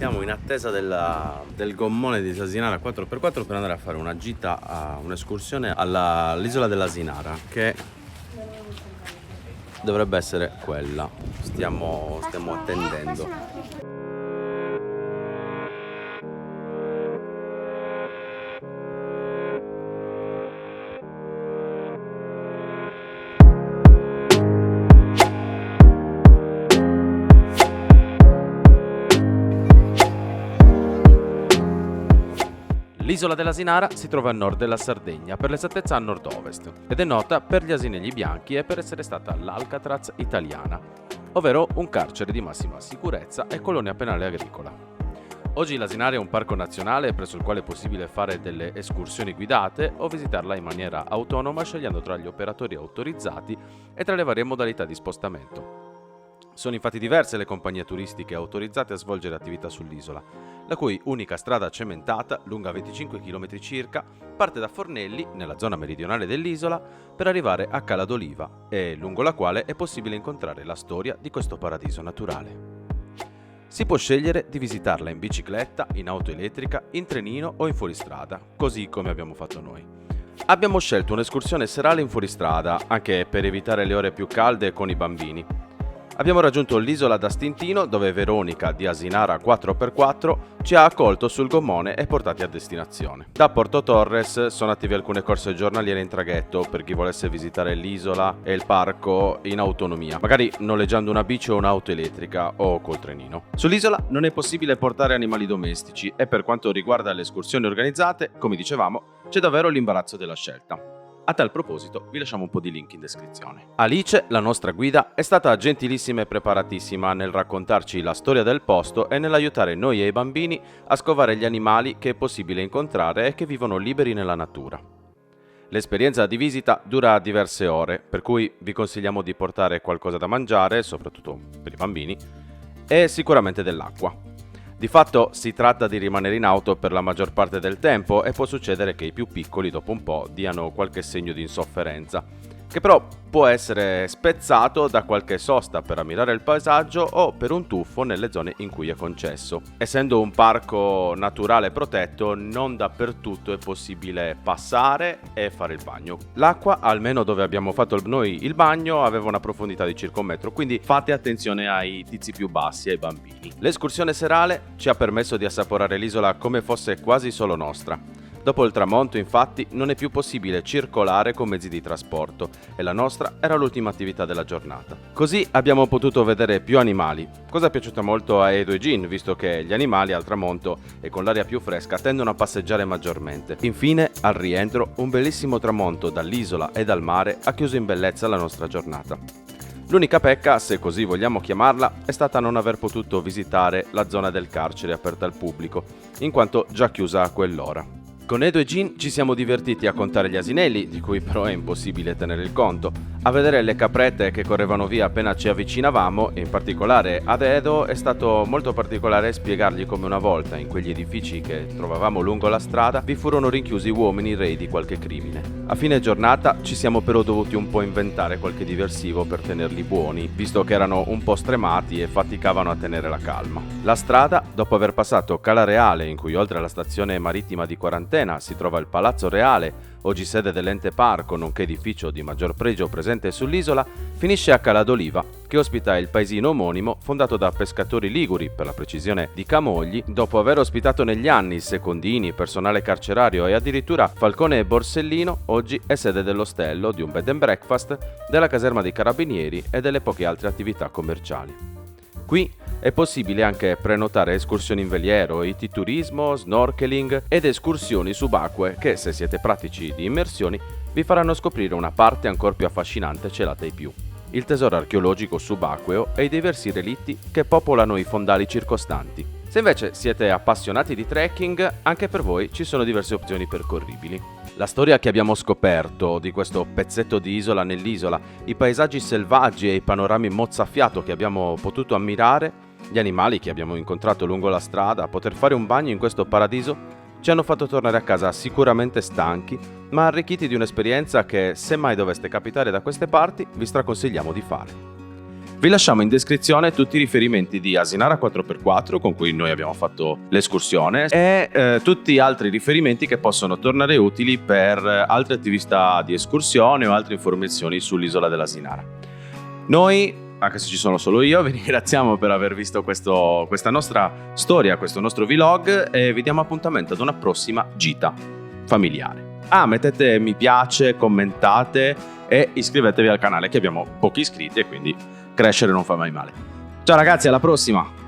siamo in attesa del gommone di Sasinara 4x4 per andare a fare una gita, un'escursione all'isola dell'Asinara, che dovrebbe essere quella. Stiamo attendendo. L'isola dell'Asinara si trova a nord della Sardegna, per l'esattezza a nord-ovest, ed è nota per gli asinelli bianchi e per essere stata l'Alcatraz italiana, ovvero un carcere di massima sicurezza e colonia penale agricola. Oggi l'Asinara è un parco nazionale presso il quale è possibile fare delle escursioni guidate o visitarla in maniera autonoma scegliendo tra gli operatori autorizzati e tra le varie modalità di spostamento. Sono infatti diverse le compagnie turistiche autorizzate a svolgere attività sull'isola, la cui unica strada cementata, lunga 25 km circa, parte da Fornelli, nella zona meridionale dell'isola, per arrivare a Cala d'Oliva, e lungo la quale è possibile incontrare la storia di questo paradiso naturale. Si può scegliere di visitarla in bicicletta, in auto elettrica, in trenino o in fuoristrada, così come abbiamo fatto noi. Abbiamo scelto un'escursione serale in fuoristrada, anche per evitare le ore più calde con i bambini. Abbiamo raggiunto l'isola da Stintino, dove Veronica di Asinara 4x4 ci ha accolto sul gommone e portati a destinazione. Da Porto Torres sono attive alcune corse giornaliere in traghetto per chi volesse visitare l'isola e il parco in autonomia, magari noleggiando una bici o un'auto elettrica o col trenino. Sull'isola non è possibile portare animali domestici e per quanto riguarda le escursioni organizzate, come dicevamo, c'è davvero l'imbarazzo della scelta. A tal proposito vi lasciamo un po' di link in descrizione. Alice, la nostra guida, è stata gentilissima e preparatissima nel raccontarci la storia del posto e nell'aiutare noi e i bambini a scovare gli animali che è possibile incontrare e che vivono liberi nella natura. L'esperienza di visita dura diverse ore, per cui vi consigliamo di portare qualcosa da mangiare, soprattutto per i bambini, e sicuramente dell'acqua. Di fatto si tratta di rimanere in auto per la maggior parte del tempo e può succedere che i più piccoli dopo un po' diano qualche segno di insofferenza, che però può essere spezzato da qualche sosta per ammirare il paesaggio o per un tuffo nelle zone in cui è concesso. Essendo un parco naturale protetto, non dappertutto è possibile passare e fare il bagno. L'acqua, almeno dove abbiamo fatto noi il bagno, aveva una profondità di circa 1 metro, quindi fate attenzione ai tizi più bassi e ai bambini. L'escursione serale ci ha permesso di assaporare l'isola come fosse quasi solo nostra. Dopo il tramonto, infatti, non è più possibile circolare con mezzi di trasporto e la nostra era l'ultima attività della giornata. Così abbiamo potuto vedere più animali, cosa è piaciuta molto a Edo e Gin, visto che gli animali al tramonto e con l'aria più fresca tendono a passeggiare maggiormente. Infine, al rientro, un bellissimo tramonto dall'isola e dal mare ha chiuso in bellezza la nostra giornata. L'unica pecca, se così vogliamo chiamarla, è stata non aver potuto visitare la zona del carcere aperta al pubblico, in quanto già chiusa a quell'ora. Con Edo e Gin ci siamo divertiti a contare gli asinelli, di cui però è impossibile tenere il conto, a vedere le caprette che correvano via appena ci avvicinavamo, e in particolare ad Edo è stato molto particolare spiegargli come una volta in quegli edifici che trovavamo lungo la strada vi furono rinchiusi uomini rei di qualche crimine. A fine giornata ci siamo però dovuti un po' inventare qualche diversivo per tenerli buoni, visto che erano un po' stremati e faticavano a tenere la calma. La strada, dopo aver passato Cala Reale, in cui oltre alla stazione marittima di Quarantena si trova il Palazzo Reale, oggi sede dell'ente parco nonché edificio di maggior pregio presente sull'isola, finisce a Cala d'Oliva, che ospita il paesino omonimo fondato da pescatori liguri, per la precisione di Camogli, dopo aver ospitato negli anni secondini, personale carcerario e addirittura Falcone e Borsellino. Oggi è sede dell'ostello, di un bed and breakfast, della caserma dei carabinieri e delle poche altre attività commerciali. Qui è possibile anche prenotare escursioni in veliero, IT-turismo, snorkeling ed escursioni subacquee che, se siete pratici di immersioni, vi faranno scoprire una parte ancora più affascinante celata ai più: il tesoro archeologico subacqueo e i diversi relitti che popolano i fondali circostanti. Se invece siete appassionati di trekking, anche per voi ci sono diverse opzioni percorribili. La storia che abbiamo scoperto di questo pezzetto di isola nell'isola, i paesaggi selvaggi e i panorami mozzafiato che abbiamo potuto ammirare, gli animali che abbiamo incontrato lungo la strada, poter fare un bagno in questo paradiso, ci hanno fatto tornare a casa sicuramente stanchi, ma arricchiti di un'esperienza che, se mai doveste capitare da queste parti, vi straconsigliamo di fare. Vi lasciamo in descrizione tutti i riferimenti di Asinara 4x4 con cui noi abbiamo fatto l'escursione e tutti gli altri riferimenti che possono tornare utili per altre attività di escursione o altre informazioni sull'isola dell'Asinara. Noi, anche se ci sono solo io, vi ringraziamo per aver visto questa nostra storia, questo nostro vlog e vi diamo appuntamento ad una prossima gita familiare. Mettete mi piace, commentate e iscrivetevi al canale che abbiamo pochi iscritti e quindi crescere non fa mai male. Ciao ragazzi, alla prossima!